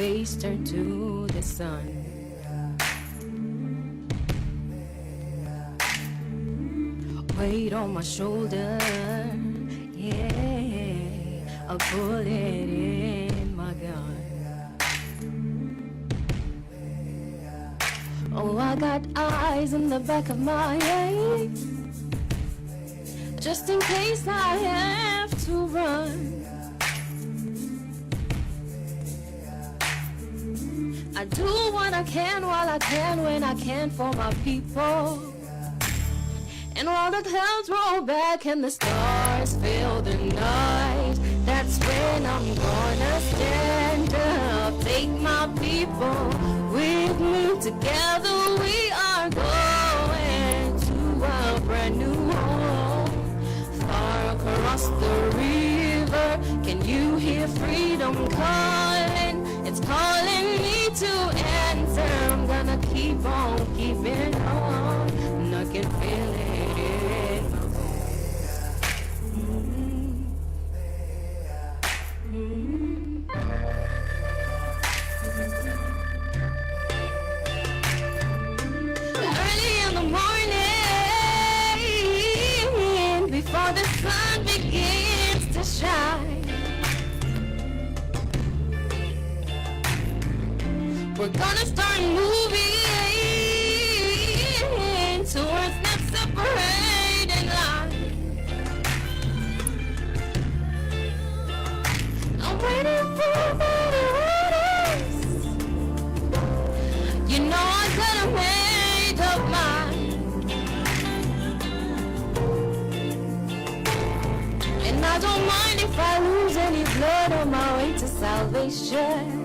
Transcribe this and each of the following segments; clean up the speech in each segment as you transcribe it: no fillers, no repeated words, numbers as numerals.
face turned to the sun. Weight on my shoulder, yeah, a bullet in my gun. Oh, I got eyes in the back of my head, just in case I have to run. I do what I can while I can, when I can, for my people. And while the clouds roll back and the stars fill the night, that's when I'm gonna stand up, take my people with me. Together we are going to a brand new home, far across the river. Can you hear freedom calling? It's calling me to answer. I'm gonna keep on keeping on, and I can feel it. Early in the morning, before the sun begins to shine, we're gonna start moving towards that separating line. I'm waiting for better orders. You know I could've made up mine, and I don't mind if I lose any blood on my way to salvation.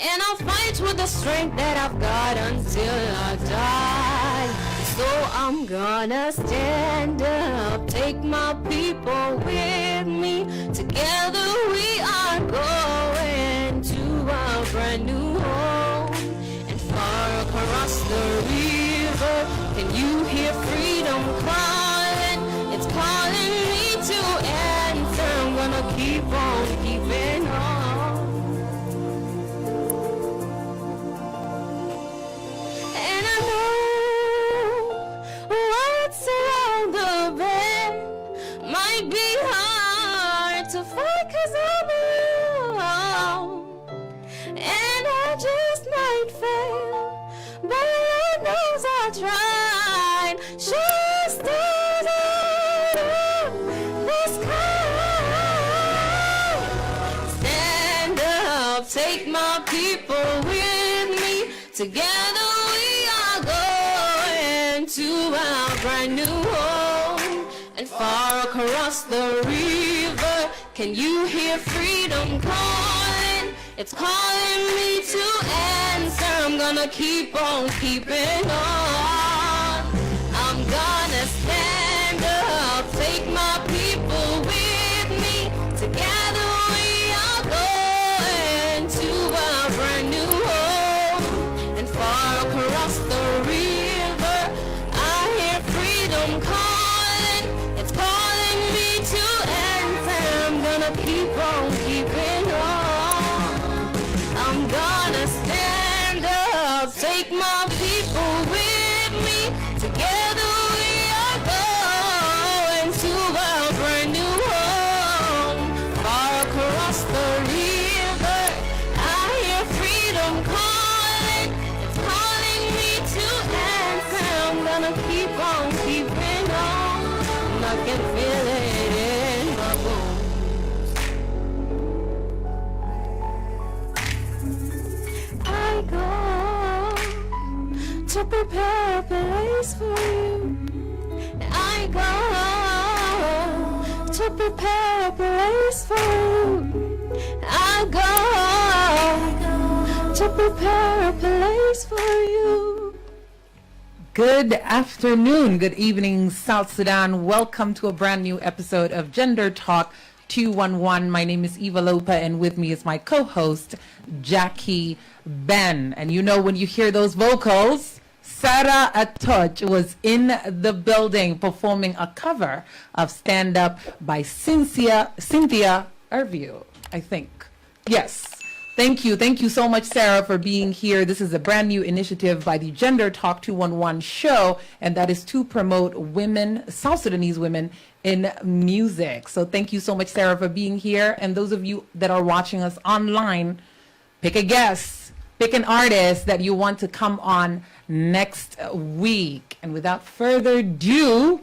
And I'll fight with the strength that I've got until I die. So I'm gonna stand up, take my people with me. Together we are going to a brand new home, and far across the river. Can you hear freedom calling? It's calling me to answer. I'm gonna keep on keeping on. Might be hard to fight 'cause I'm alone, and I just might fail, but Lord knows I tried. She stays out of the sky. Stand up, take my people with me. Together we are going to our brand new home, and far across the river. Can you hear freedom calling? It's calling me to answer. I'm gonna keep on keeping on. I'm gonna stand up, take my people with me. Together we are going to a brand new home, and far across the river. I hear freedom calling. It's calling me to answer. I'm gonna keep on keeping on. I'm gonna stand up, take my people with me. Together we are going to a brand new home, far across the river. I hear freedom calling. It's calling me to answer. I'm gonna keep on keeping on. I can feel it in my bones. I go to prepare a place for you. I go to prepare a place for you. I go to prepare a place for you. Good afternoon, good evening, South Sudan. Welcome to a brand new episode of Gender Talk 211. My name is Eva Lopa, and with me is my co-host, Jackie Ben. And you know, when you hear those vocals, Sarah Atoch was in the building performing a cover of Stand Up by Cynthia Irview, I think. Yes. Thank you. Thank you so much, Sarah, for being here. This is a brand new initiative by the Gender Talk 211 show, and that is to promote women, South Sudanese women, in music. So thank you so much, Sarah, for being here. And those of you that are watching us online, pick a guest, pick an artist that you want to come on next week. And without further ado,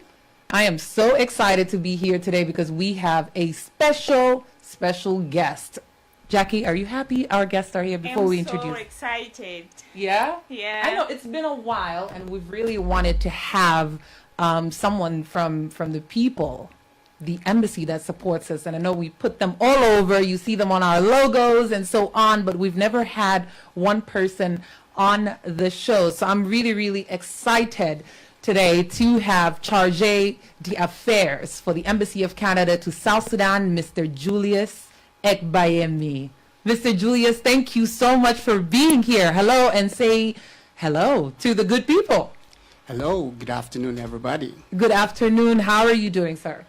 I am so excited to be here today because we have a special guest. Jackie, are you happy our guests are here before we introduce? I'm so excited. Yeah? Yeah. I know it's been a while and we've really wanted to have someone from the people, the embassy that supports us. And I know we put them all over. You see them on our logos and so on, but we've never had one person on the show. So I'm really excited today to have Chargé d'Affaires for the Embassy of Canada to South Sudan, Mr. Julius Egbeyemi. Mr. Julius, thank you so much for being here. Hello, and say hello to the good people. Hello, good afternoon, everybody. Good afternoon. How are you doing, sir?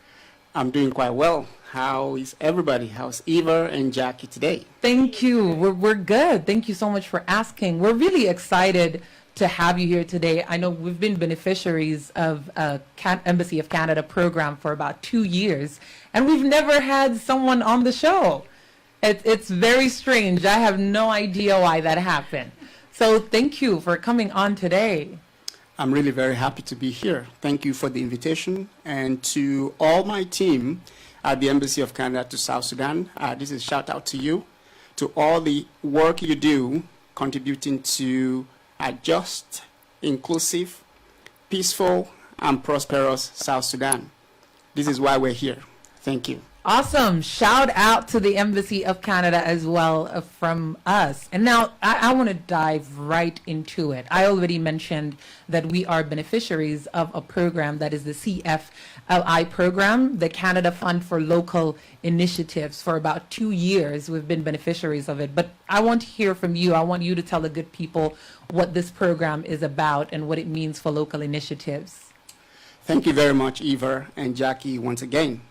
I'm doing quite well. How is everybody? How's Eva and Jackie today? Thank you. We're good. Thank you so much for asking. We're really excited to have you here today. I know we've been beneficiaries of a Embassy of Canada program for about 2 years, and we've never had someone on the show. It's very strange. I have no idea why that happened. So thank you for coming on today. I'm really very happy to be here. Thank you for the invitation. And to all my team at the Embassy of Canada to South Sudan, this is a shout out to you, to all the work you do contributing to a just, inclusive, peaceful, and prosperous South Sudan. This is why we're here. Thank you. Awesome. Shout out to the Embassy of Canada as well from us. And now I want to dive right into it. I already mentioned that we are beneficiaries of a program that is the CFLI program, the Canada Fund for Local Initiatives. For about 2 years, we've been beneficiaries of it. But I want to hear from you. I want you to tell the good people what this program is about and what it means for local initiatives. Thank you very much, Eva and Jackie, once again.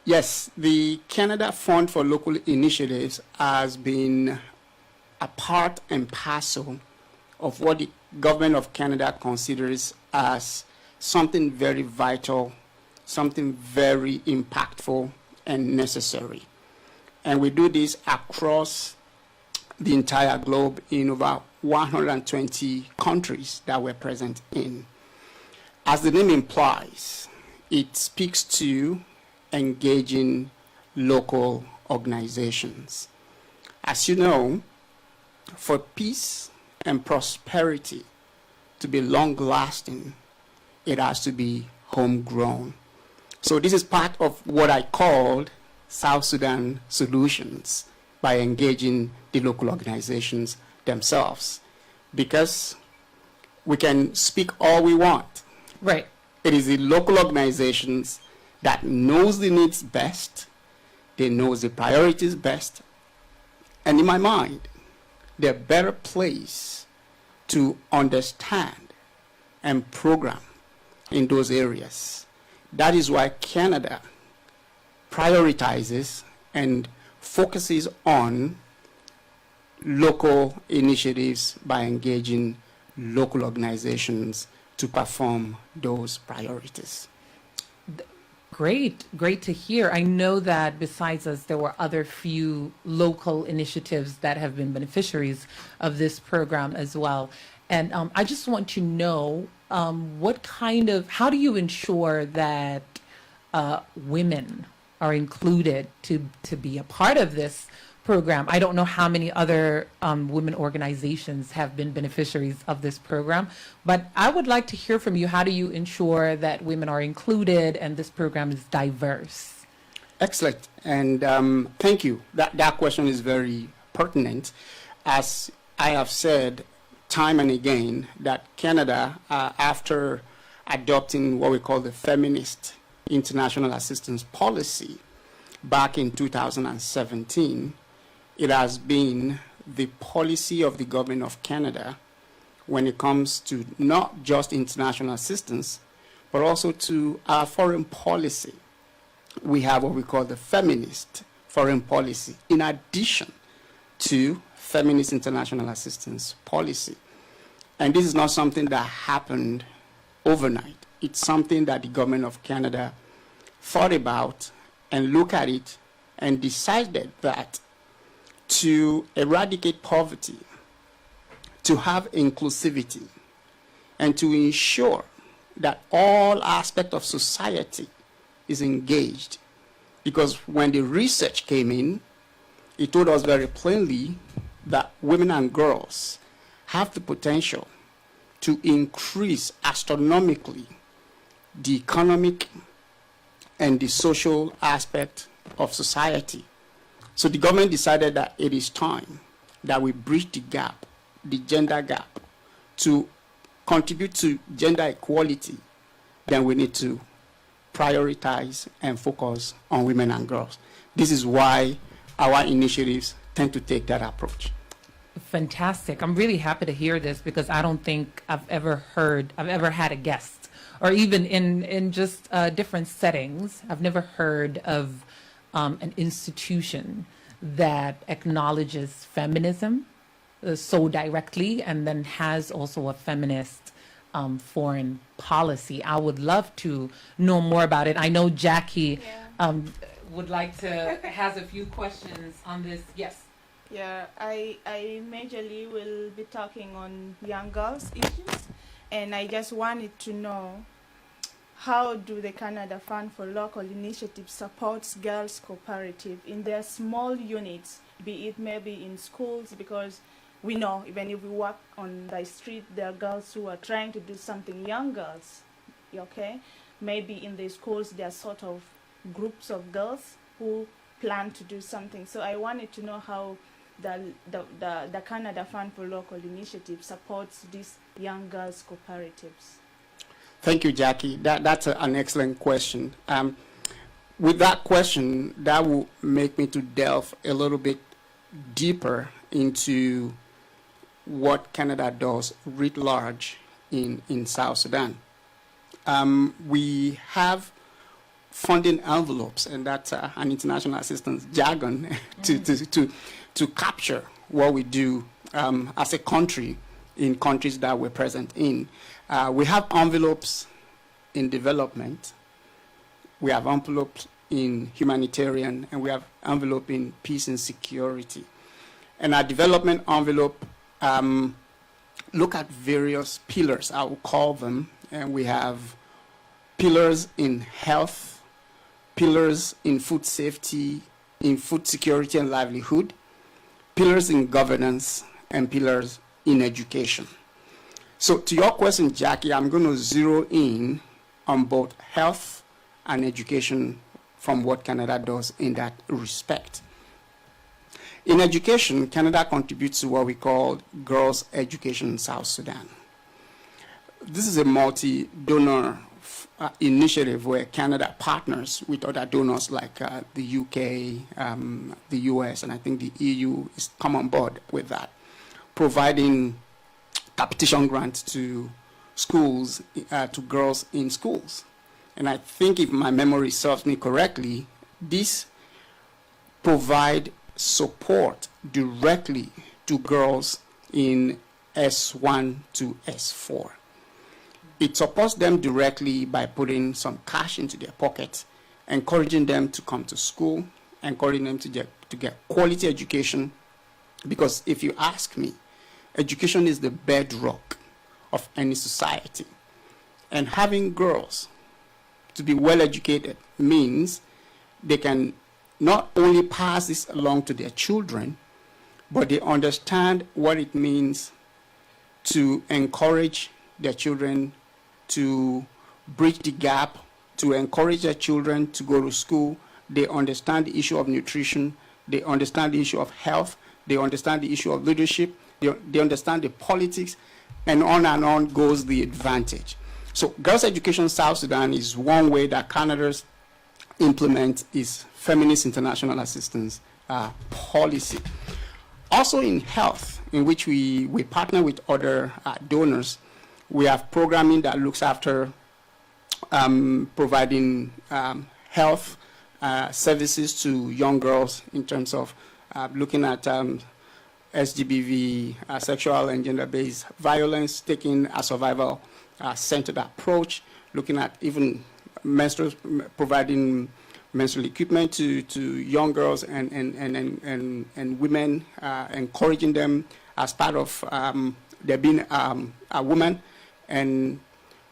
Yes, the Canada Fund for Local Initiatives has been a part and parcel of what the government of Canada considers as something very vital, something very impactful and necessary. And we do this across the entire globe in over 120 countries that we're present in. As the name implies, it speaks to engaging local organizations. As you know, for peace and prosperity to be long-lasting, it has to be homegrown. So this is part of what I called South Sudan solutions by engaging the local organizations themselves. Because we can speak all we want. Right. It is the local organizations that knows the needs best, they knows the priorities best, and in my mind, they're better placed to understand and program in those areas. That is why Canada prioritizes and focuses on local initiatives by engaging local organizations to perform those priorities. Great to hear. I know that besides us, there were other few local initiatives that have been beneficiaries of this program as well. And I just want to know how do you ensure that women are included to be a part of this program? I don't know how many other women organizations have been beneficiaries of this program, but I would like to hear from you. How do you ensure that women are included and this program is diverse? Excellent, and thank you. That question is very pertinent. As I have said time and again, that Canada, after adopting what we call the Feminist International Assistance Policy back in 2017, it has been the policy of the government of Canada when it comes to not just international assistance, but also to our foreign policy. We have what we call the feminist foreign policy, in addition to feminist international assistance policy. And this is not something that happened overnight. It's something that the government of Canada thought about and looked at it and decided that to eradicate poverty, to have inclusivity, and to ensure that all aspects of society is engaged. Because when the research came in, it told us very plainly that women and girls have the potential to increase astronomically the economic and the social aspect of society. So the government decided that it is time that we bridge the gap, the gender gap, to contribute to gender equality. Then we need to prioritize and focus on women and girls. This is why our initiatives tend to take that approach. Fantastic. I'm really happy to hear this because I don't think I've ever had a guest, or even in just different settings, I've never heard of an institution that acknowledges feminism so directly and then has also a feminist foreign policy. I would love to know more about it. I know Jackie would like to, has a few questions on this. Yes. Yeah, I majorly will be talking on young girls issues, and I just wanted to know, how do the Canada Fund for Local Initiatives supports girls cooperative in their small units, be it maybe in schools, because we know even if we walk on the street, there are girls who are trying to do something, young girls, okay? Maybe in the schools there are sort of groups of girls who plan to do something. So I wanted to know how the Canada Fund for Local Initiatives supports these young girls cooperatives. Thank you, Jackie. That's an excellent question. With that question, that will make me to delve a little bit deeper into what Canada does writ large in South Sudan. We have funding envelopes, and that's an international assistance jargon to capture what we do as a country in countries that we're present in. We have envelopes in development, we have envelopes in humanitarian, and we have envelope in peace and security. And our development envelope look at various pillars, I will call them, and we have pillars in health, pillars in food safety, in food security and livelihood, pillars in governance, and pillars in education. So to your question, Jackie, I'm going to zero in on both health and education from what Canada does in that respect. In education, Canada contributes to what we call Girls' Education in South Sudan. This is a multi-donor initiative where Canada partners with other donors like the UK, the US, and I think the EU is come on board with that, providing capitation grants to schools, to girls in schools. And I think if my memory serves me correctly, this provide support directly to girls in S1 to S4. It supports them directly by putting some cash into their pocket, encouraging them to come to school, encouraging them to get quality education, because if you ask me, education is the bedrock of any society. And having girls to be well educated means they can not only pass this along to their children, but they understand what it means to encourage their children to bridge the gap, to encourage their children to go to school. They understand the issue of nutrition. They understand the issue of health. They understand the issue of leadership. They understand the politics, and on goes the advantage. So Girls' Education South Sudan is one way that Canada's implement its feminist international assistance policy. Also in health, in which we partner with other donors, we have programming that looks after providing health services to young girls in terms of looking at SGBV, sexual and gender-based violence, taking a survival-centered approach, looking at even providing menstrual equipment to young girls and women, encouraging them as part of their being a woman, and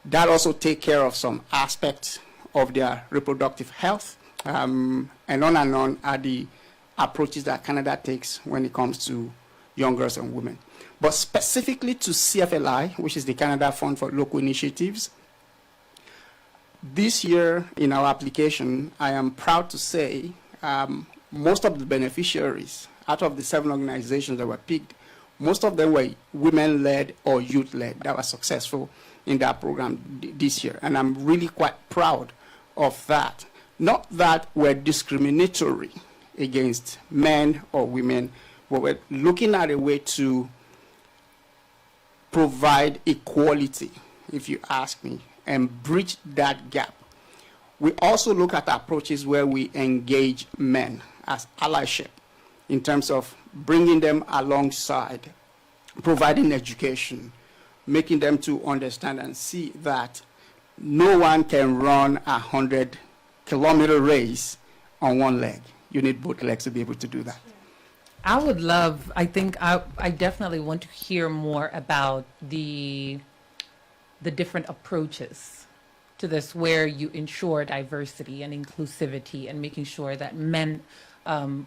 that also take care of some aspects of their reproductive health, and on are the approaches that Canada takes when it comes to young girls and women. But specifically to CFLI, which is the Canada Fund for Local Initiatives, this year in our application, I am proud to say most of the beneficiaries out of the 7 organizations that were picked, most of them were women-led or youth-led that were successful in that program this year. And I'm really quite proud of that. Not that we're discriminatory against men or women, but we're looking at a way to provide equality, if you ask me, and bridge that gap. We also look at approaches where we engage men as allyship in terms of bringing them alongside, providing education, making them to understand and see that no one can run a 100-kilometer race on one leg. You need both legs to be able to do that. I would love, I think I definitely want to hear more about the different approaches to this, where you ensure diversity and inclusivity and making sure that men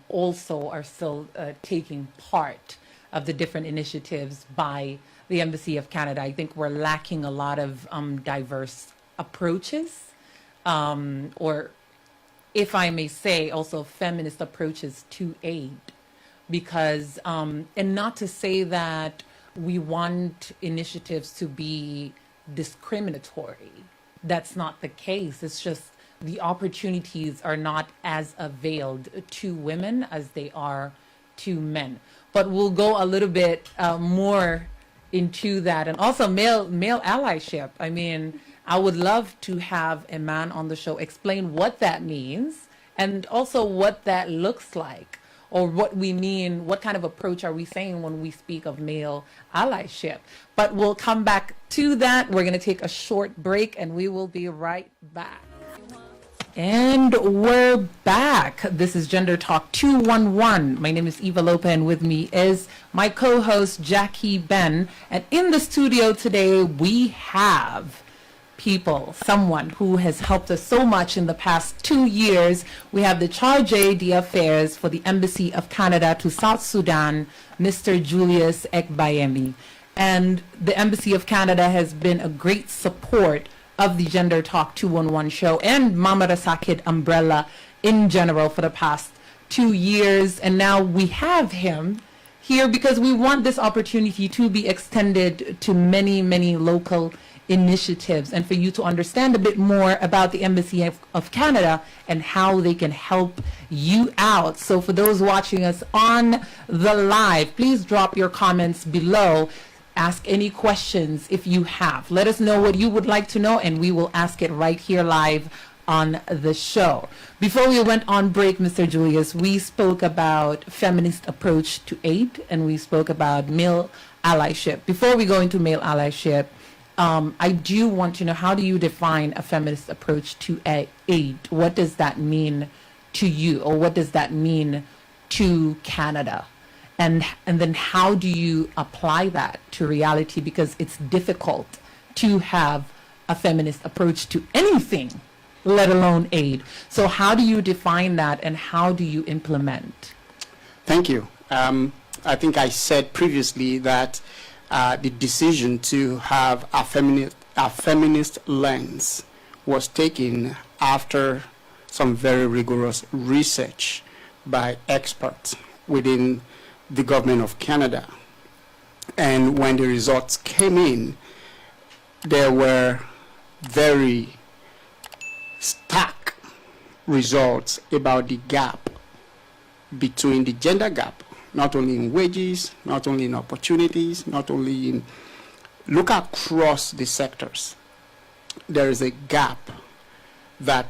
also are still taking part of the different initiatives by the Embassy of Canada. I think we're lacking a lot of diverse approaches, or if I may say, also feminist approaches to aid. Because, and not to say that we want initiatives to be discriminatory. That's not the case. It's just the opportunities are not as availed to women as they are to men. But we'll go a little bit more into that. And also male allyship. I mean, I would love to have a man on the show explain what that means and also what that looks like, or what we mean, what kind of approach are we saying when we speak of male allyship. But we'll come back to that. We're going to take a short break and we will be right back. And we're back. This is Gender Talk 211. My name is Eva Lopa, and with me is my co-host Jackie Ben. And in the studio today, we have someone who has helped us so much in the past 2 years. We have the Charge d'Affaires for the Embassy of Canada to South Sudan, Mr. Julius Egbeyemi. And the Embassy of Canada has been a great support of the Gender Talk 211 show and Mama Rasakid umbrella in general for the past 2 years. And now we have him here because we want this opportunity to be extended to many, many local initiatives, and for you to understand a bit more about the Embassy of Canada and how they can help you out. So for those watching us on the live, please drop your comments below. Ask any questions if you have. Let us know what you would like to know, and we will ask it right here live on the show. Before we went on break, Mr. Julius, we spoke about feminist approach to aid, and we spoke about male allyship. Before we go into male allyship, I do want to know, how do you define a feminist approach to aid? What does that mean to you, or what does that mean to Canada? And then how do you apply that to reality? Because it's difficult to have a feminist approach to anything, let alone aid. So how do you define that, and how do you implement? Thank you. I think I said previously that the decision to have a feminist lens was taken after some very rigorous research by experts within the government of Canada. And when the results came in, there were very stark results about the gap between the gender gap, not only in wages, not only in opportunities, not only in, look across the sectors. There is a gap that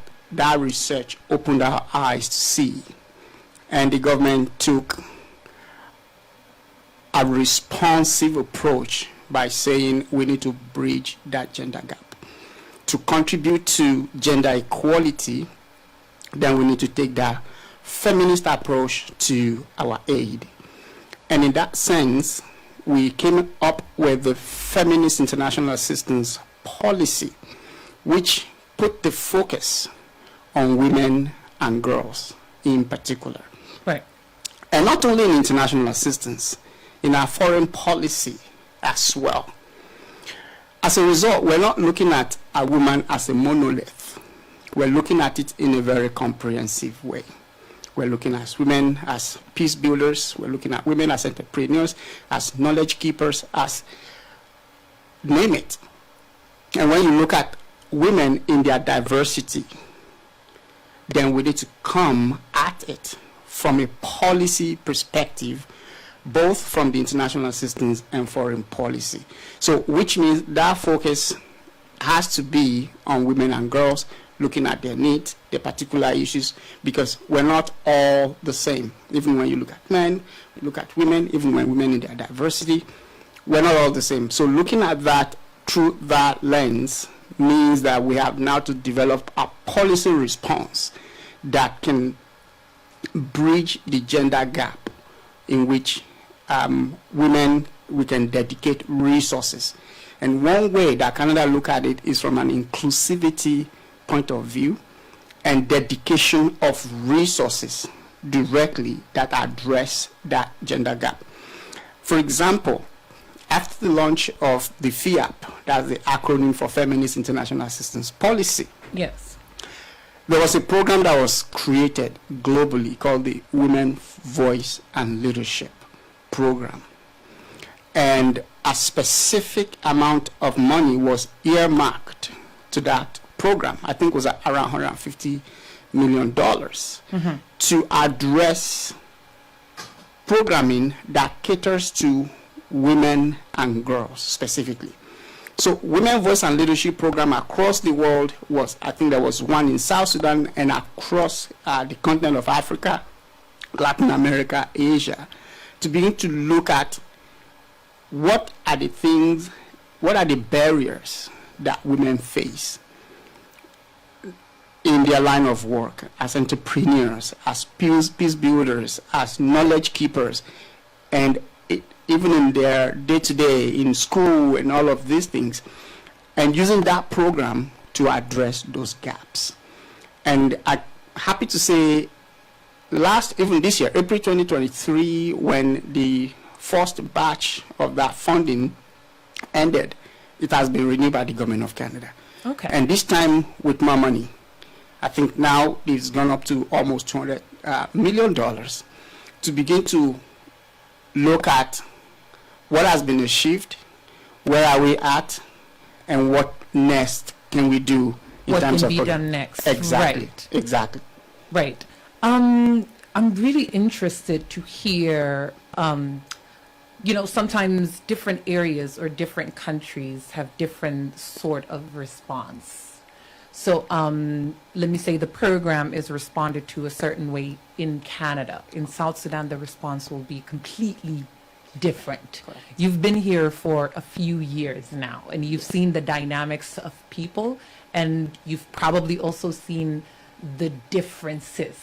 research opened our eyes to see. And the government took a responsive approach by saying we need to bridge that gender gap. To contribute to gender equality, then we need to take that feminist approach to our aid. And in that sense, we came up with the Feminist International Assistance Policy, which put the focus on women and girls in particular. Right. And not only in international assistance, in our foreign policy as well. As a result, we're not looking at a woman as a monolith. We're looking at it in a very comprehensive way. We're looking at women as peace builders. We're looking at women as entrepreneurs, as knowledge keepers, as name it. And when you look at women in their diversity, then we need to come at it from a policy perspective, both from the international assistance and foreign policy. So, which means that focus has to be on women and girls, looking at their needs, their particular issues, because we're not all the same. Even when you look at men, you look at women, even when women in their diversity, we're not all the same. So looking at that through that lens means that we have now to develop a policy response that can bridge the gender gap in which women, we can dedicate resources. And one way that Canada look at it is from an inclusivity point of view and dedication of resources directly that address that gender gap. For example, after the launch of the FIAP, that's the acronym for Feminist International Assistance Policy, Yes. there was a program that was created globally called the Women Voice and Leadership Program. And a specific amount of money was earmarked to that program. I think it was around $150 million to address programming that caters to women and girls specifically. So Women Voice and Leadership Program across the world was, I think there was one in South Sudan and across the continent of Africa, Latin America, Asia, to begin to look at what are the things, what are the barriers that women face in their line of work as entrepreneurs, as peace builders, as knowledge keepers, and even in their day-to-day, in school and all of these things, and using that program to address those gaps. And I'm happy to say, even this year, April 2023, when the first batch of that funding ended, it has been renewed by the government of Canada. Okay. And this time with more money. I think now it's gone up to almost $200 million to begin to look at what has been achieved, where are we at, and what next can we do in What terms can of be done next? Exactly. Right. Exactly. Right. I'm really interested to hear, sometimes different areas or different countries have different sort of response. So let me say the program is responded to a certain way in Canada. In South Sudan, the response will be completely different. Correct. You've been here for a few years now, and you've seen the dynamics of people, and you've probably also seen the differences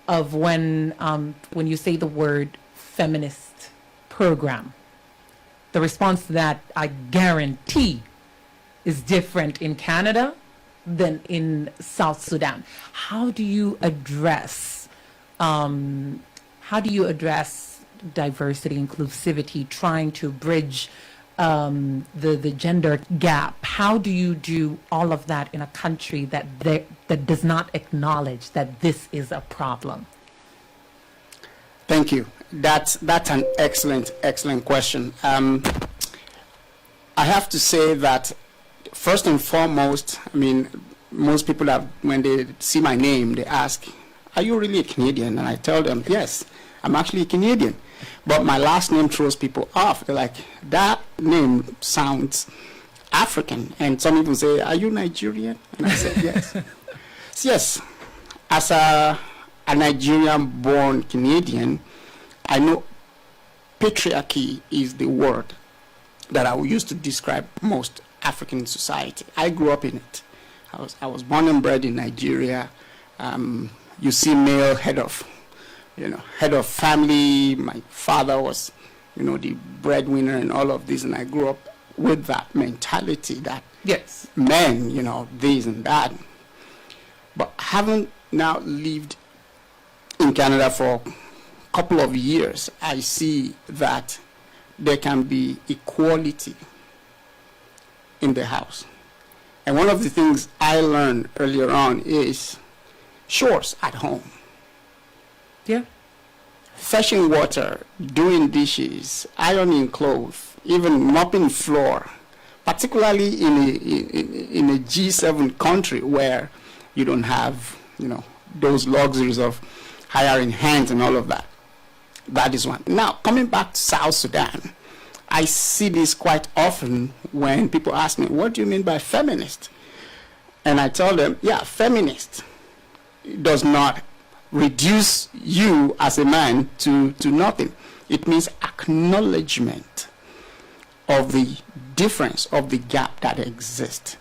of when you say the word feminist program. The response to that, I guarantee, is different in Canada than in South Sudan. How do you address diversity, inclusivity, trying to bridge the gender gap? How do you do all of that in a country that does not acknowledge that this is a problem? Thank you. That's an excellent question. I have to say that first and foremost, I mean, most people when they see my name, they ask, "Are you really a Canadian?" And I tell them, "Yes, I'm actually a Canadian." But my last name throws people off. They're like, "That name sounds African." And some people say, "Are you Nigerian?" And I said, "Yes." So yes, as a Nigerian-born Canadian, I know patriarchy is the word that I will use to describe most African society. I grew up in it. I was born and bred in Nigeria. You see male head of family. My father was, the breadwinner and all of this, and I grew up with that mentality that Yes. men, this and that. But having now lived in Canada for a couple of years, I see that there can be equality in the house. And one of the things I learned earlier on is chores at home. Yeah. Fetching water, doing dishes, ironing clothes, even mopping floor, particularly in a G7 country where you don't have, those luxuries of hiring hands and all of that. That is one. Now, coming back to South Sudan, I see this quite often when people ask me, what do you mean by feminist? And I tell them, feminist does not reduce you as a man to nothing. It means acknowledgement of the difference, of the gap that exists,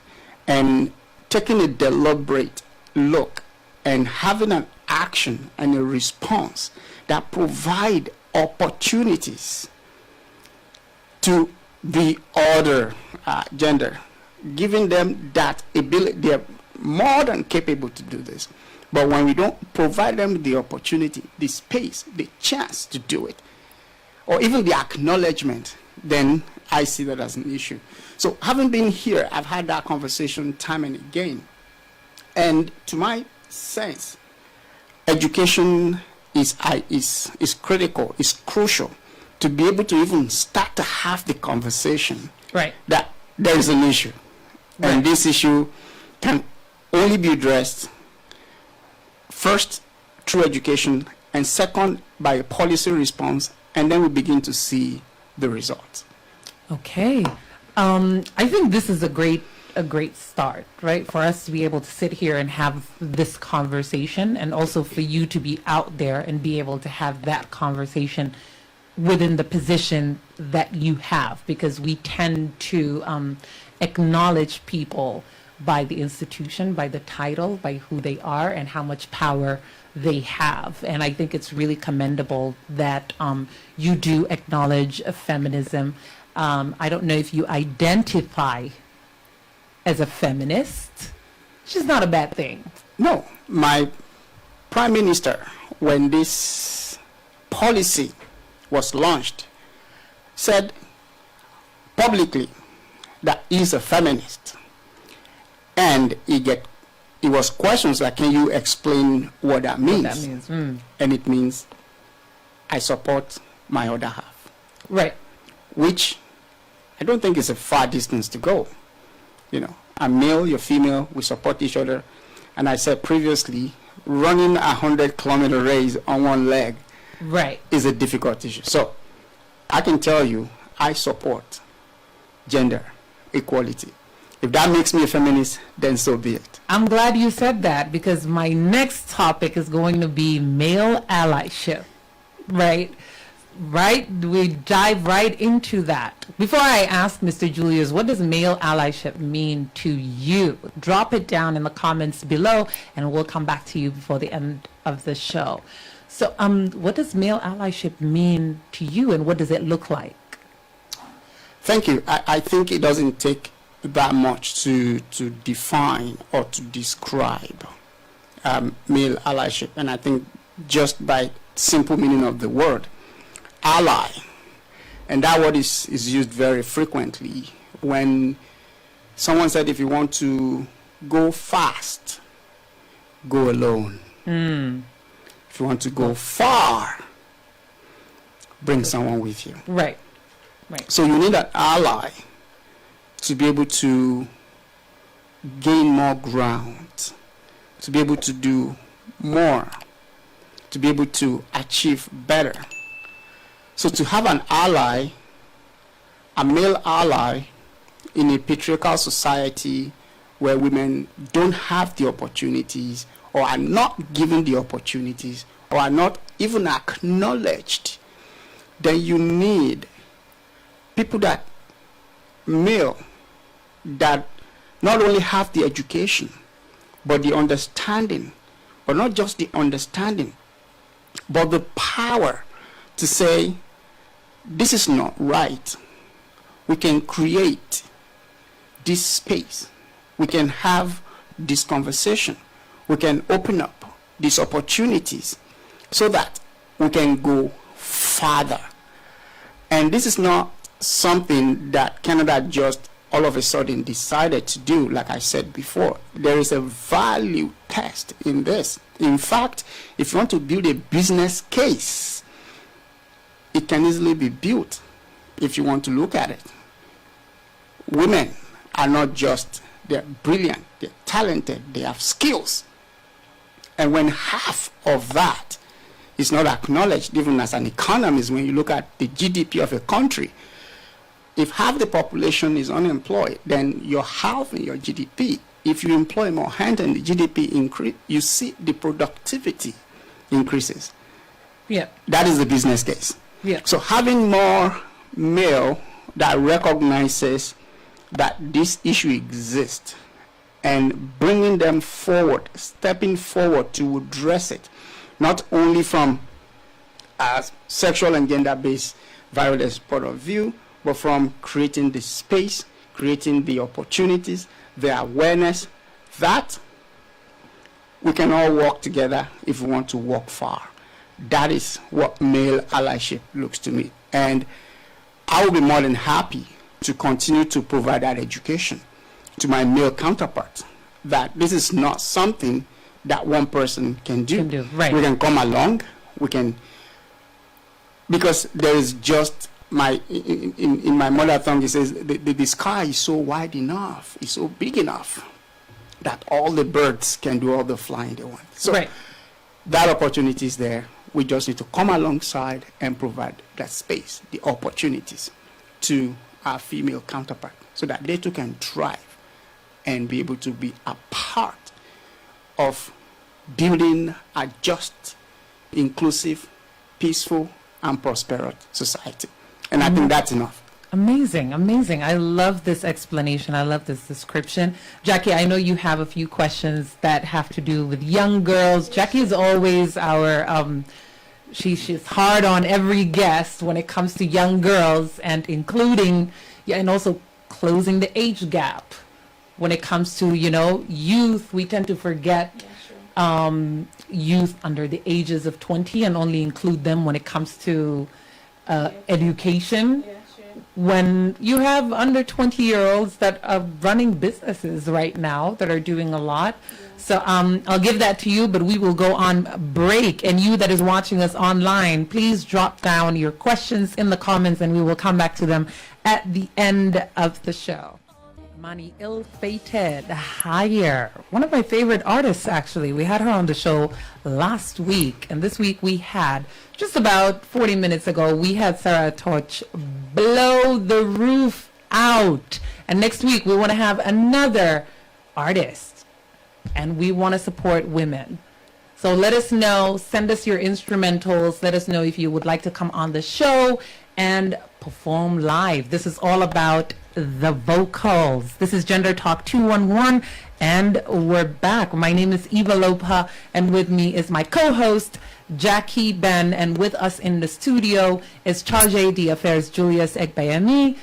and taking a deliberate look and having an action and a response that provide opportunities to the other gender, giving them that ability. They're more than capable to do this. But when we don't provide them the opportunity, the space, the chance to do it, or even the acknowledgement, then I see that as an issue. So having been here, I've had that conversation time and again. And to my sense, education is critical, is crucial to be able to even start to have the conversation Right. that there is an issue. Right. And this issue can only be addressed first through education, and second by a policy response, and then we begin to see the results. Okay. I think this is a great start, right? For us to be able to sit here and have this conversation, and also for you to be out there and be able to have that conversation within the position that you have, because we tend to acknowledge people by the institution, by the title, by who they are, and how much power they have. And I think it's really commendable that you do acknowledge feminism. I don't know if you identify as a feminist, which is not a bad thing. No, my prime minister, when this policy was launched, said publicly that he's a feminist. And it was questions like, can you explain what that means? What that means. And it means I support my other half. Right. Which I don't think is a far distance to go. I'm male, you're female, we support each other. And I said previously, running 100-kilometer race on one leg Right. is a difficult issue. So I can tell you, I support gender equality. If that makes me a feminist, then so be it. I'm glad you said that, because my next topic is going to be male allyship, right? Right? We dive right into that. Before I ask Mr. Julius, what does male allyship mean to you? Drop it down in the comments below, and we'll come back to you before the end of the show. So, what does male allyship mean to you, and what does it look like? Thank you. I think it doesn't take that much to define or to describe male allyship. And I think just by simple meaning of the word, ally, and that word is used very frequently when someone said, if you want to go fast, go alone. If you want to go far, bring someone with you. Right. Right. So you need an ally to be able to gain more ground, to be able to do more, to be able to achieve better. So to have an ally, a male ally in a patriarchal society where women don't have the opportunities, or are not given the opportunities, or are not even acknowledged then you need people that male that not only have the education, but the understanding, but not just the understanding, but the power to say, this is not right. We can create this space. We can have this conversation. We can open up these opportunities so that we can go farther. And this is not something that Canada just all of a sudden decided to do. Like I said before, there is a value test in this. In fact, if you want to build a business case, it can easily be built if you want to look at it. Women are not just, they're brilliant, they're talented, they have skills. And when half of that is not acknowledged, even as an economist, when you look at the GDP of a country, if half the population is unemployed, then you're halving your GDP. If you employ more hands and the GDP increase, you see the productivity increases. Yeah. That is the business case. Yeah. So having more male that recognizes that this issue exists and bringing them forward, stepping forward to address it, not only from a sexual and gender-based violence point of view, but from creating the space, creating the opportunities, the awareness, that we can all work together if we want to walk far. That is what male allyship looks to me. And I will be more than happy to continue to provide that education to my male counterparts, that this is not something that one person can do. Right. We can come along, we can, because there is just in my mother tongue, it says the sky is so wide enough, it's so big enough that all the birds can do all the flying they want. So Right. that opportunity is there. We just need to come alongside and provide that space, the opportunities to our female counterpart so that they too can thrive and be able to be a part of building a just, inclusive, peaceful, and prosperous society. And I think that's enough. Amazing, amazing. I love this explanation. I love this description. Jackie, I know you have a few questions that have to do with young girls. Jackie is always our, she's hard on every guest when it comes to young girls, and including, and also closing the age gap. When it comes to, youth, we tend to forget youth under the ages of 20 and only include them when it comes to education. Yeah, sure. When you have under 20-year-olds that are running businesses right now that are doing a lot. So I'll give that to you, but we will go on break. And you that is watching us online, please drop down your questions in the comments and we will come back to them at the end of the show. Mani Ill-Fated, Higher. One of my favorite artists, actually. We had her on the show last week. And this week we had, just about 40 minutes ago, we had Sarah Torch blow the roof out. And next week we want to have another artist. And we want to support women. So let us know. Send us your instrumentals. Let us know if you would like to come on the show and perform live. This is all about the vocals. This is Gender Talk 211, and we're back. My name is Eva Lopa, and with me is my co-host, Jackie Ben, and with us in the studio is Charge d'Affaires Julius Egbeyemi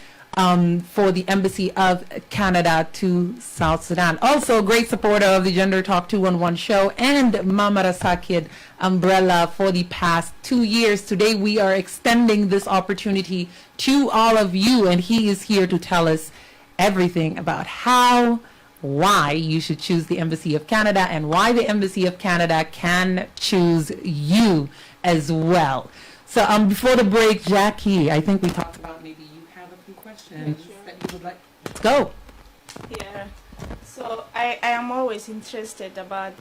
for the Embassy of Canada to South Sudan. Also, a great supporter of the Gender Talk 211 show and Mama Rasakid umbrella for the past 2 years. Today, we are extending this opportunity to all of you, and he is here to tell us everything about why you should choose the Embassy of Canada and why the Embassy of Canada can choose you as well. So before the break, Jackie, I think we talked about maybe you have a few questions that you would like. Let's go. Yeah. So I am always interested about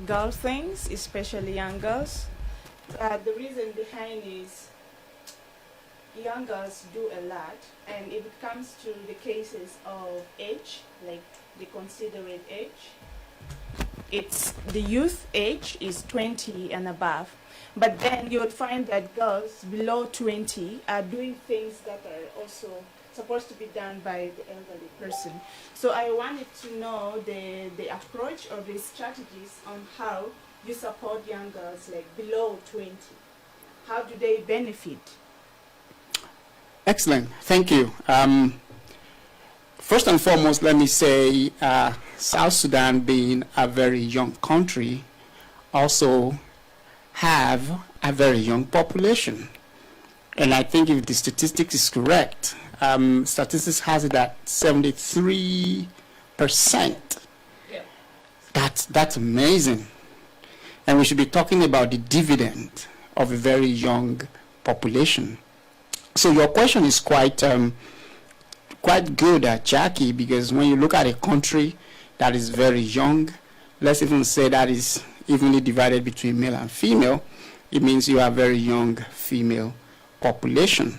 girl things, especially young girls. The reason behind is young girls do a lot, and if it comes to the cases of age, like the considerate age, it's the youth age is 20 and above. But then you would find that girls below 20 are doing things that are also supposed to be done by the elderly person. So I wanted to know the approach or the strategies on how you support young girls like below 20. How do they benefit? Excellent. Thank you. First and foremost, let me say South Sudan, being a very young country, also have a very young population. And I think if the statistics is correct, statistics has it at 73%. Yeah. That's amazing. And we should be talking about the dividend of a very young population. So your question is quite good, Jackie, because when you look at a country that is very young, let's even say that is evenly divided between male and female, it means you have a very young female population.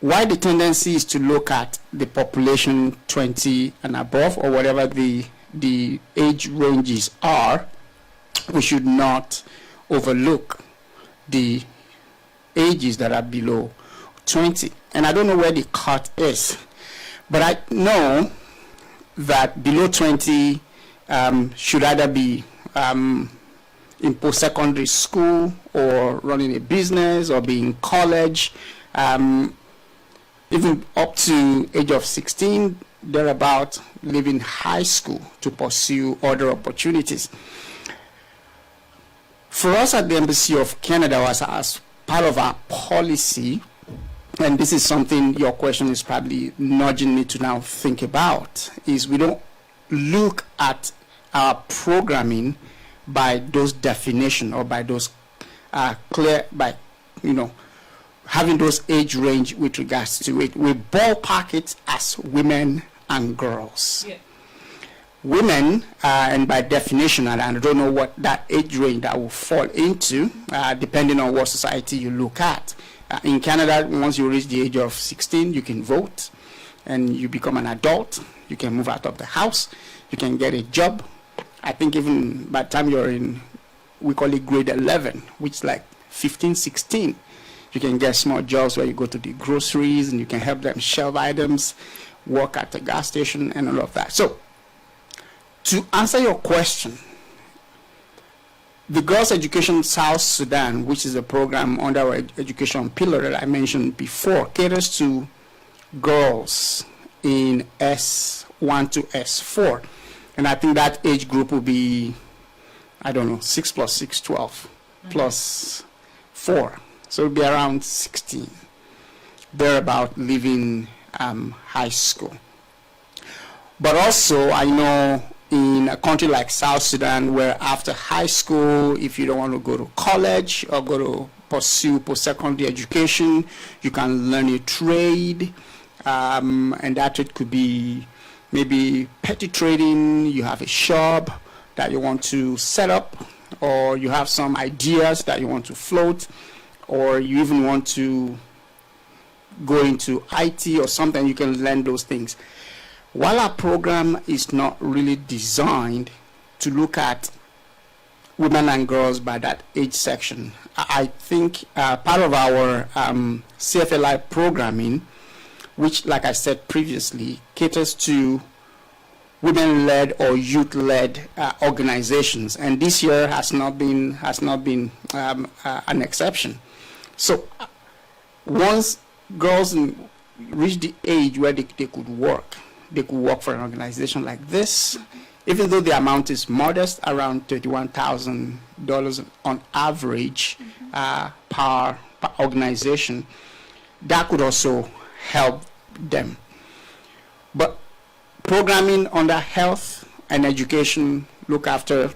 Why the tendency is to look at the population 20 and above, or whatever the age ranges are, we should not overlook the ages that are below 20. And I don't know where the cut is, but I know that below 20 should either be in post-secondary school or running a business or be in college, even up to age of 16, they're about leaving high school to pursue other opportunities. For us at the Embassy of Canada, as part of our policy, and this is something your question is probably nudging me to now think about, is we don't look at our programming by those definition or by those clear, by, having those age range with regards to it. We ballpark it as women and girls. Yeah. Women, and by definition, and I don't know what that age range that will fall into, depending on what society you look at. In Canada, once you reach the age of 16, you can vote, and you become an adult. You can move out of the house. You can get a job. I think even by the time you're in, we call it grade 11, which is like 15, 16. You can get small jobs where you go to the groceries, and you can help them shelve items, work at the gas station, and all of that. So, to answer your question, the Girls Education South Sudan, which is a program under our education pillar that I mentioned before, caters to girls in S1 to S4. And I think that age group will be, 6 plus 6, 12, plus 4. So it'll be around 16. They're about leaving high school. But also, I know in a country like South Sudan, where after high school, if you don't want to go to college or go to pursue post-secondary education, you can learn a trade, and that trade could be maybe petty trading. You have a shop that you want to set up, or you have some ideas that you want to float, or you even want to go into IT or something. You can learn those things. While our program is not really designed to look at women and girls by that age section, I think part of our CFLI programming, which, like I said previously, caters to women-led or youth-led organizations, and this year has not been an exception. So once girls reach the age where they could work, they could work for an organization like this, even though the amount is modest, around $31,000 on average per organization. That could also help them. But programming under health and education, look after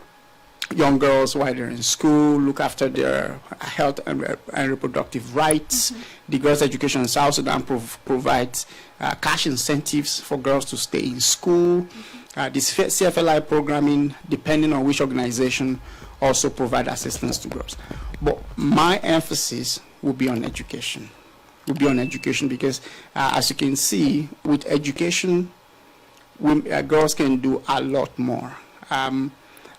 young girls while they're in school, look after their health and reproductive rights. The Girls Education in South Sudan provides cash incentives for girls to stay in school. This CFLI programming, depending on which organization, also provide assistance to girls. But my emphasis will be on education. Because as you can see, with education, girls can do a lot more.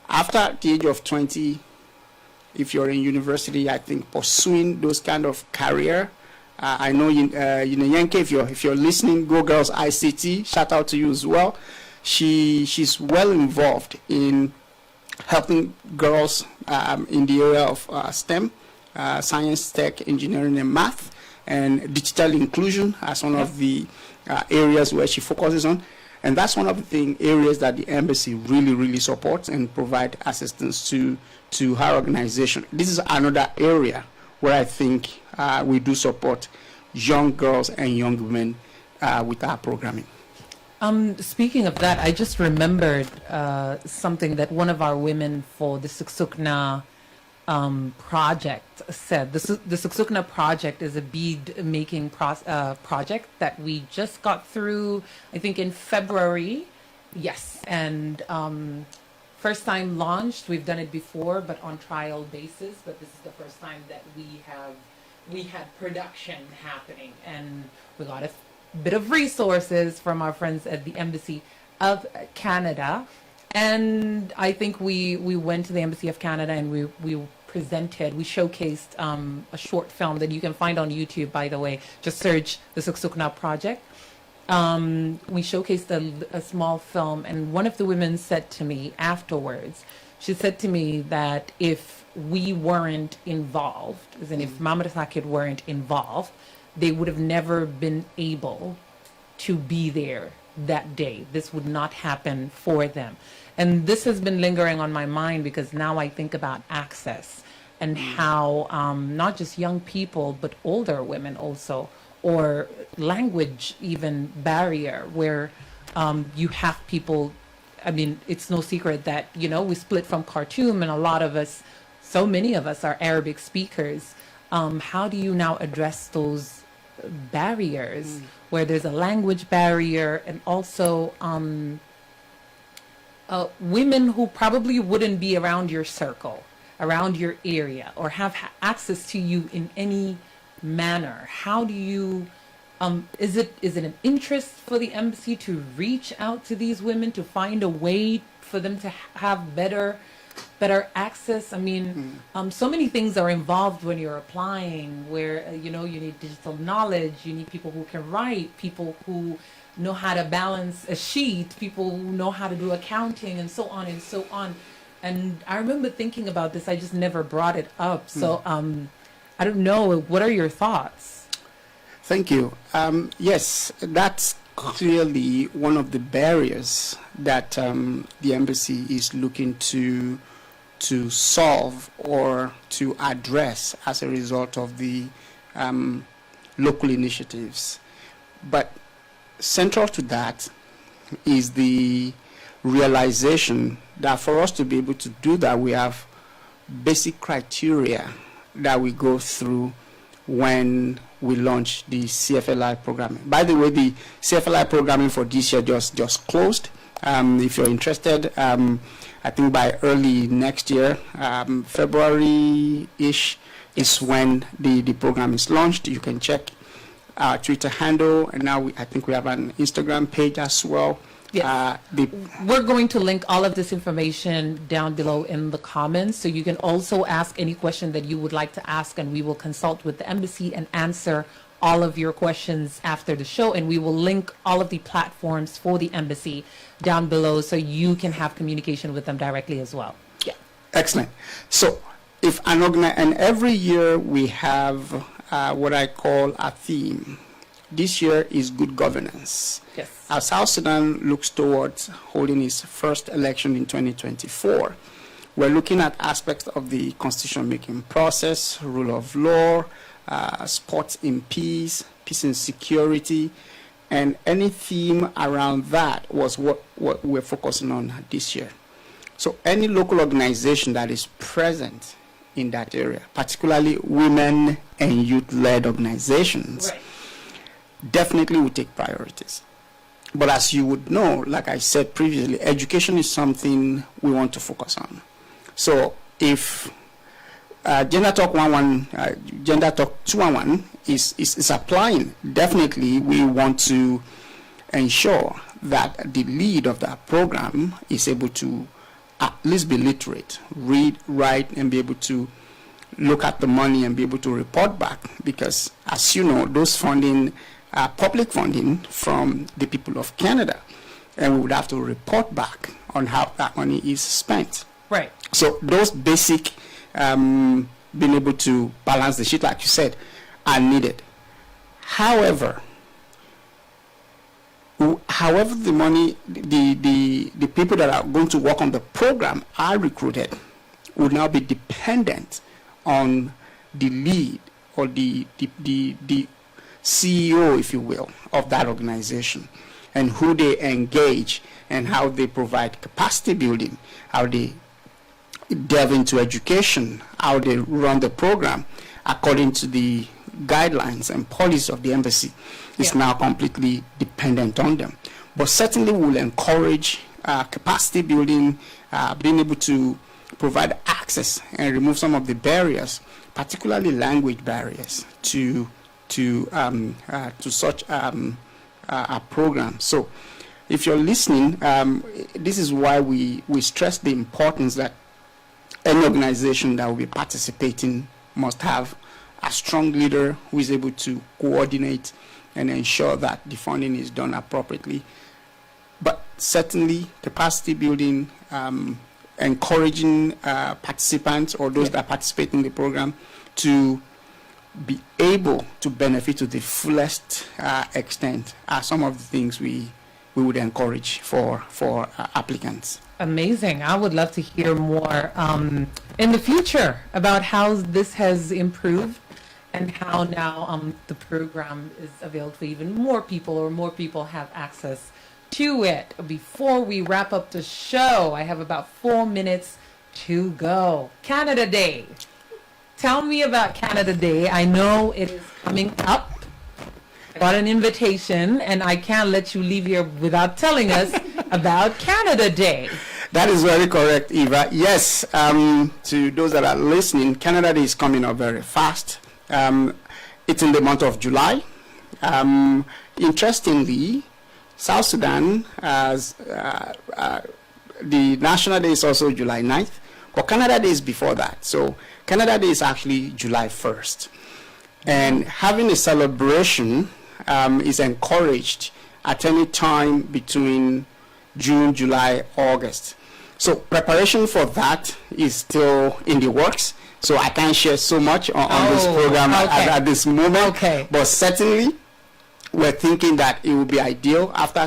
After the age of 20, if you're in university, I think pursuing those kind of career. I know Yankee, if you're listening, Go Girls ICT, shout out to you as well. She's well involved in helping girls in the area of STEM, science, tech, engineering, and math, and digital inclusion as one of the areas where she focuses on. And that's one of the areas that the embassy really supports and provide assistance to her organization. This is another area where I think we do support young girls and young women with our programming. Speaking of that, I just remembered something that one of our women for the Suksukna project said. The Suksukna project is a bead making project that we just got through, I think, in February. Yes, and first time launched. We've done it before, but on trial basis. But this is the first time that we had production happening, and we got a bit of resources from our friends at the Embassy of Canada. And I think we went to the Embassy of Canada and we showcased a short film that you can find on YouTube, by the way. Just search the Suksukna Project. We showcased a small film, and one of the women said to me afterwards, she said to me that if we weren't involved, as in if Mama Sakit weren't involved, they would have never been able to be there that day. This would not happen for them. And this has been lingering on my mind because now I think about access and how not just young people, but older women also, or language even barrier, where you have people, I mean, it's no secret that, we split from Khartoum, and a lot of us, so many of us are Arabic speakers. How do you now address those barriers where there's a language barrier, and also women who probably wouldn't be around your circle, around your area, or have access to you in any manner? How do you, is it an interest for the embassy to reach out to these women to find a way for them to have better access? I mean, so many things are involved when you're applying, where, you need digital knowledge, you need people who can write, people who know how to balance a sheet, people who know how to do accounting, and so on and so on. And I remember thinking about this, I just never brought it up. So I don't know, what are your thoughts? Thank you. Yes, that's clearly one of the barriers that the embassy is looking to solve or to address as a result of the local initiatives. But central to that is the realization that for us to be able to do that, we have basic criteria that we go through when we launch the CFLI programming. By the way, the CFLI programming for this year just closed. If you're interested, I think by early next year, February-ish is when the program is launched. You can check our Twitter handle, and now I think we have an Instagram page as well. Yes. We're going to link all of this information down below in the comments, so you can also ask any question that you would like to ask, and we will consult with the embassy and answer all of your questions after the show. And we will link all of the platforms for the embassy down below, so you can have communication with them directly as well. Yeah. Excellent. So if and every year we have what I call a theme. This year is good governance. Yes. As South Sudan looks towards holding its first election in 2024, we're looking at aspects of the constitution-making process, rule of law, sports in peace, peace and security, and any theme around that was what we're focusing on this year. So any local organization that is present in that area, particularly women and youth-led organizations, right, definitely will take priorities. But as you would know, like I said previously, education is something we want to focus on. So if Gender Talk 111, Gender Talk 211 is applying, definitely we want to ensure that the lead of that program is able to at least be literate, read, write, and be able to look at the money and be able to report back, because as you know, those funding are public funding from the people of Canada, and we would have to report back on how that money is spent. Right. So those basic being able to balance the sheet, like you said, are needed. However, the money, the people that are going to work on the program are recruited will now be dependent on the lead or the CEO, if you will, of that organization, and who they engage and how they provide capacity building, how they delve into education, how they run the program according to the guidelines and policies of the embassy is now completely dependent on them. But certainly we'll encourage capacity building, being able to provide access and remove some of the barriers, particularly language barriers, to such a program. So if you're listening, this is why we stress the importance that any organization that will be participating must have a strong leader who is able to coordinate and ensure that the funding is done appropriately. But certainly capacity building, encouraging participants or those that participate in the program to be able to benefit to the fullest extent are some of the things we would encourage for applicants. Amazing. I would love to hear more in the future about how this has improved and how now the program is available to even more people, or more people have access to it. Before we wrap up the show, I have about 4 minutes to go. Canada Day. Tell me about Canada Day. I know it is coming up. I got an invitation, and I can't let you leave here without telling us about Canada Day. That is very correct, Eva. Yes, to those that are listening, Canada Day is coming up very fast. It's in the month of July. Interestingly, South Sudan has the National Day is also July 9th, but Canada Day is before that. So Canada Day is actually July 1st. And having a celebration is encouraged at any time between June, July, August. So preparation for that is still in the works. So I can't share so much on this program at this moment. Okay. But certainly, we're thinking that it would be ideal after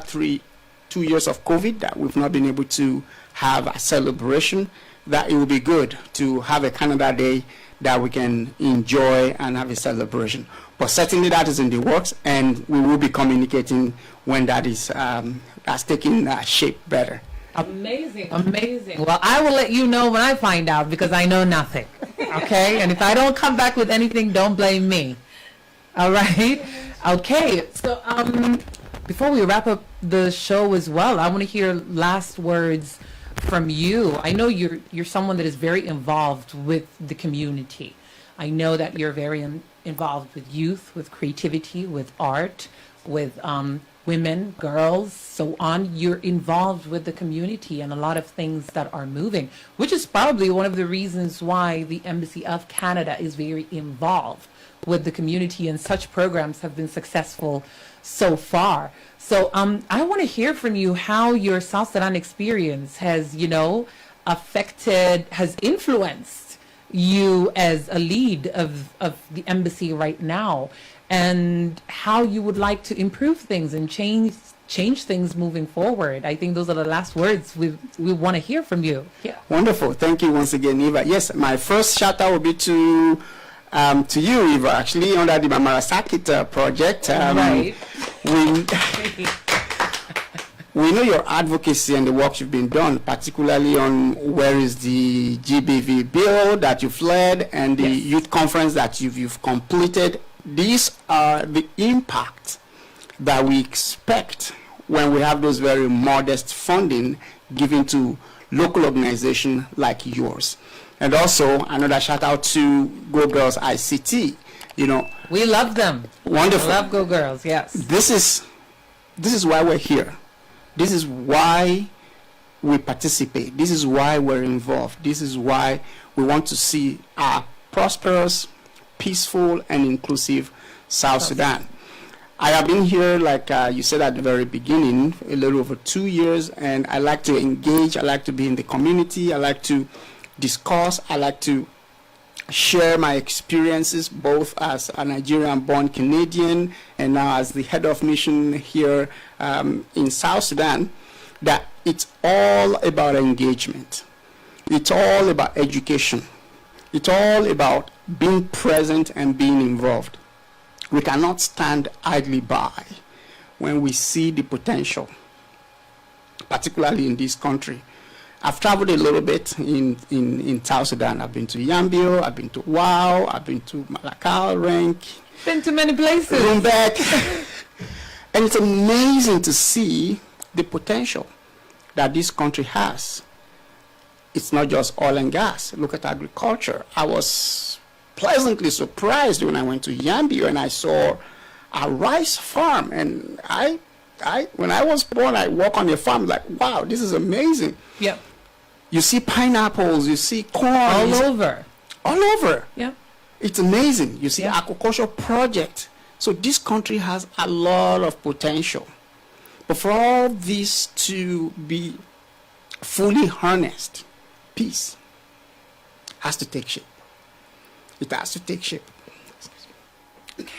2 years of COVID that we've not been able to have a celebration, that it would be good to have a Canada Day that we can enjoy and have a celebration. But certainly that is in the works, and we will be communicating when that is that's taking shape better. Amazing, amazing. Well, I will let you know when I find out, because I know nothing. Okay? And if I don't come back with anything, don't blame me. All right? Okay. So before we wrap up the show as well, I want to hear last words from you. I know you're someone that is very involved with the community. I know that you're very involved with youth, with creativity, with art, with women, girls, so on. You're involved with the community and a lot of things that are moving, which is probably one of the reasons why the Embassy of Canada is very involved with the community, and such programs have been successful so far. So I want to hear from you how your South Sudan experience has, has influenced you as a lead of the embassy right now, and how you would like to improve things and change things moving forward. I think those are the last words we want to hear from you. Yeah. Wonderful. Thank you once again, Eva. Yes, my first shout out will be to you, Eva, actually, under the Mamara Sakit project. Right. We know your advocacy and the work you've been done, particularly on where is the GBV bill that you've led and the youth conference that you've completed. These are the impact that we expect when we have those very modest funding given to local organizations like yours. And also another shout out to Go Girls ICT. We love them. Wonderful. I love Go Girls. Yes. This is why we're here. This is why we participate. This is why we're involved. This is why we want to see a prosperous, peaceful, and inclusive South Sudan. I have been here, like you said at the very beginning, a little over 2 years, and I like to engage. I like to be in the community. I like to discuss. I like to share my experiences, both as a Nigerian-born Canadian and now as the head of mission here in South Sudan, that it's all about engagement. It's all about education. It's all about being present and being involved. We cannot stand idly by when we see the potential, particularly in this country. I've traveled a little bit in South Sudan. I've been to Yambio, I've been to Wau, I've been to Malakal, Renk. Been to many places. Rumbek. And it's amazing to see the potential that this country has. It's not just oil and gas. Look at agriculture. I was pleasantly surprised when I went to Yambio and I saw a rice farm. And when I was born, I walk on a farm like, wow, this is amazing. Yep. You see pineapples, you see corn. All over. All over. Yep. It's amazing. You see Yeah. aquaculture project. So this country has a lot of potential. But for all this to be fully harnessed, peace has to take shape. It has to take shape. It's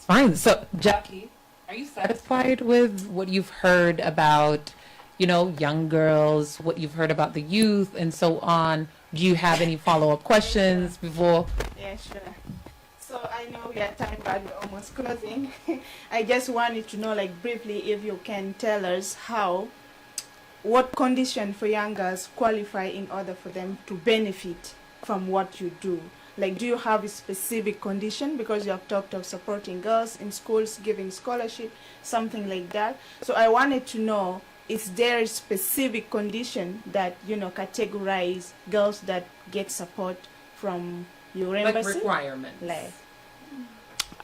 fine. So, Jackie, are you satisfied with what you've heard about, young girls, what you've heard about the youth and so on? Do you have any follow-up questions before? Yeah, sure. So I know we are time, but we're almost closing. I just wanted to know, like, briefly, if you can tell us what condition for young girls qualify in order for them to benefit from what you do. Like, do you have a specific condition? Because you have talked of supporting girls in schools, giving scholarship, something like that. So I wanted to know, is there a specific condition that, categorize girls that get support from your embassy? Like requirements. Like,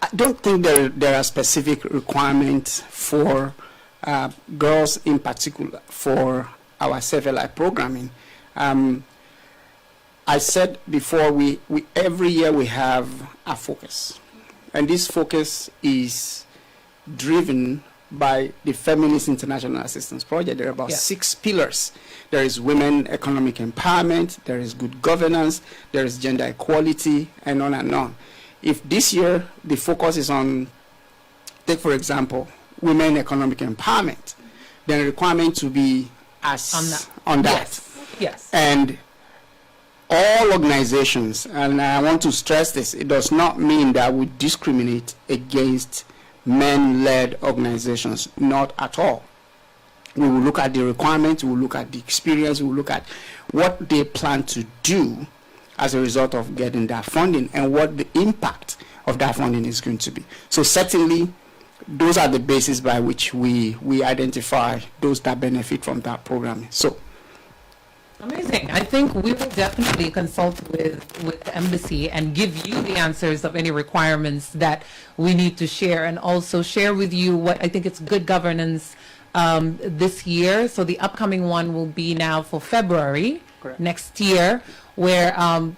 I don't think there are specific requirements for girls in particular for our CFLI programming. I said before, we every year we have a focus, and this focus is driven by the Feminist International Assistance Project. There are about 6 pillars. There is women economic empowerment, there is good governance, there is gender equality, and on and on. If this year the focus is on, take for example, women economic empowerment, then the requirement to be on that. Yes. And all organizations, and I want to stress this, it does not mean that we discriminate against men-led organizations, not at all. We will look at the requirements, we will look at the experience, we will look at what they plan to do as a result of getting that funding and what the impact of that funding is going to be. So certainly, those are the basis by which we identify those that benefit from that programming. So, amazing. I think we will definitely consult with the embassy and give you the answers of any requirements that we need to share, and also share with you what I think it's good governance this year. So the upcoming one will be now for February next year, where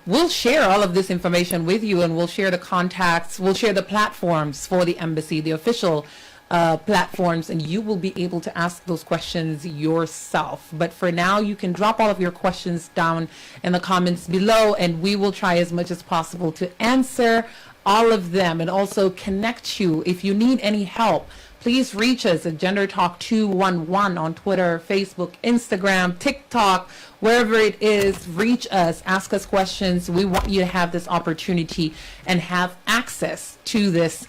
we'll share all of this information with you, and we'll share the contacts, we'll share the platforms for the embassy, the official platforms, and you will be able to ask those questions yourself. But for now, you can drop all of your questions down in the comments below, and we will try as much as possible to answer all of them and also connect you. If you need any help, please reach us at Gender Talk 211 on Twitter, Facebook, Instagram, TikTok, wherever it is. Reach us, ask us questions. We want you to have this opportunity and have access to this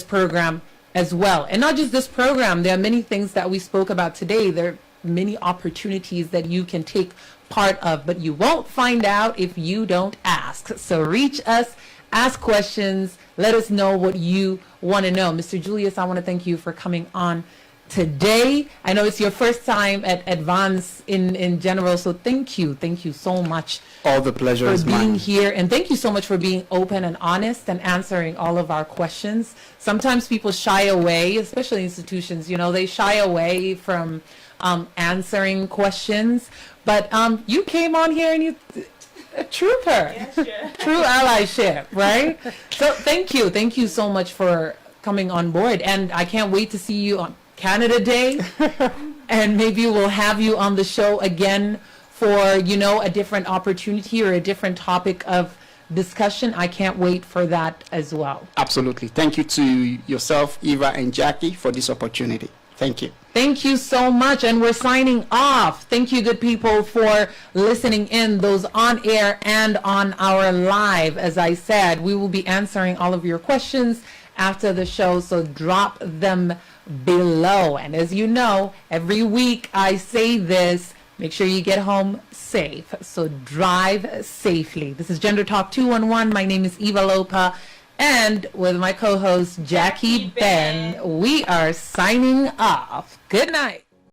program as well. And not just this program, there are many things that we spoke about today. There are many opportunities that you can take part of, but you won't find out if you don't ask. So reach us, ask questions, let us know what you want to know. Mr. Julius, I want to thank you for coming on today. I know it's your first time at Advance in general, so thank you so much. All the pleasure is mine. For being here, and thank you so much for being open and honest and answering all of our questions. Sometimes people shy away, especially institutions, they shy away from answering questions. But you came on here and you, a trooper, Yeah, sure. true allyship, right? So thank you so much for coming on board, and I can't wait to see you on Canada Day, and maybe we'll have you on the show again for, you know, a different opportunity or a different topic of discussion. I can't wait for that as well. Absolutely. Thank you to yourself, Eva and Jackie, for this opportunity. Thank you. Thank you so much, and we're signing off. Thank you, good people, for listening in, those on air and on our live. As I said, we will be answering all of your questions after the show, so drop them below. And as you know, every week I say this, make sure you get home safe. So drive safely. This is Gender Talk 211. My name is Eva Lopa. And with my co-host Jackie Ben, we are signing off. Good night.